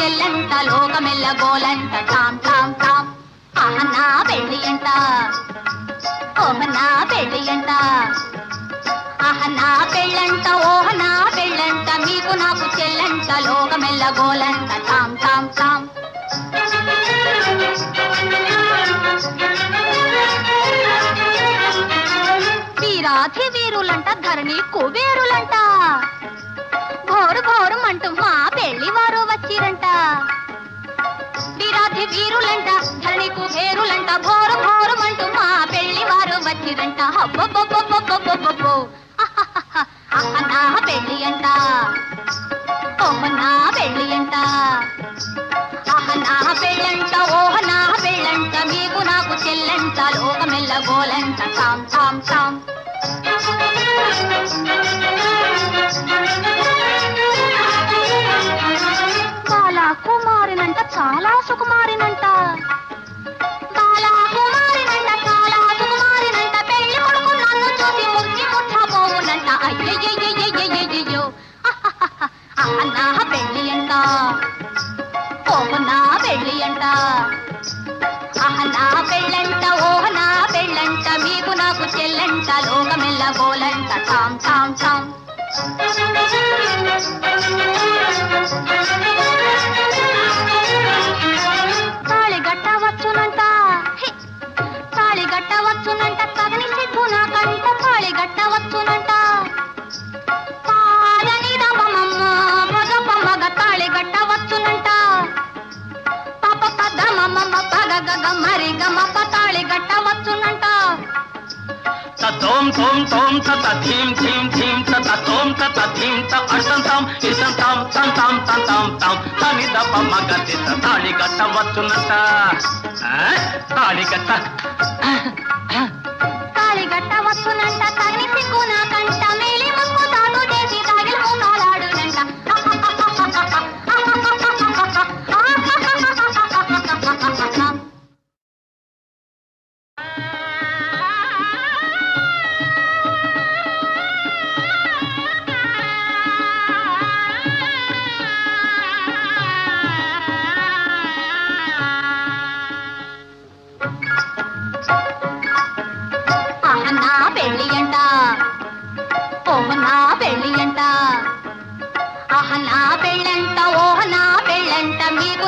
చెల్లంట లోకమెల్ల గోలంట Tom Tom Tom ఆహనా పెళ్ళి అంట ఓహనా పెళ్ళి అంట ఆహనా పెళ్ళంట ఓహనా పెళ్ళంట మీకు నాకు చెల్లంట లోకమెల్ల గోలంట టామ్ టామ్ టామ్ వీరాధి వీరులంట ధరణి కుబేరులంట ఘోరు ఘోరుమంటూ మా పెళ్లి వారు వచ్చిరంట వీరాధి వీరులంట ధరణి కుబేరులంట ఘోరు ఘోరుమంటూ మా పెళ్లి వారు వచ్చిరంట హబ్బబ్బబ్బబ్బబ్బబ్బబ్బో నా పెళ్లి అంట ఓహ నా పెళ్లి అంట ఆహ నా పెళ్ళంట ఓహ నా పెళ్ళంట మీకు నాకు చెల్లంట లోకమెల్ల గోలంట టామ్ టామ్ టామ్ బాలా కుమారినంట చాలా సుకుమారినంట బాలా కుమారినంట చాలా సుకుమారినంట పెళ్లి కొడుకు నన్ను చూసి ముచ్చి ముట్టబోవునంట అయ్యయ్యయ్యయ్యయ్యయ్యో నా పెళ్లి అంట ఓహ నా పెళ్లి అంట ఆహ నా పెళ్ళంట ఓహ నా పెళ్ళంట మీకు నాకు చెల్లంట లోకమెల్ల గోలంట టామ్ టామ్ టామ్ తాళి గట్టవచ్చునంట తాళి గట్టవచ్చునంట తగని సిగ్గు నాకంట తాళి గట్టవచ్చునంట పాలని రమమ్మ మగ మగ తాళి గట్టవచ్చునంట పాప పద మమ్మ పగ గగ మరి గమ తాళి గట్టవచ్చునంట తోం తోం తోం తత ధీం ధీం ధీం తత తోం తత ధీం త అర్తంతాం ఇసంతాం తంతాం తంతాం తాం తని దప మగతి తాళి గట్టవచ్చునంట తాళి గట్ట తాళి గట్టవచ్చునంట తగని సిగ్గు నాకంట మేలి ముక్కు తాను చేసి తాగిలి మూనాలాడునంట నా పెళ్ళి అంట ఓహ నా పెళ్ళి అంట ఆహ నా పెళ్ళంట ఓహ నా పెళ్ళంట మీకు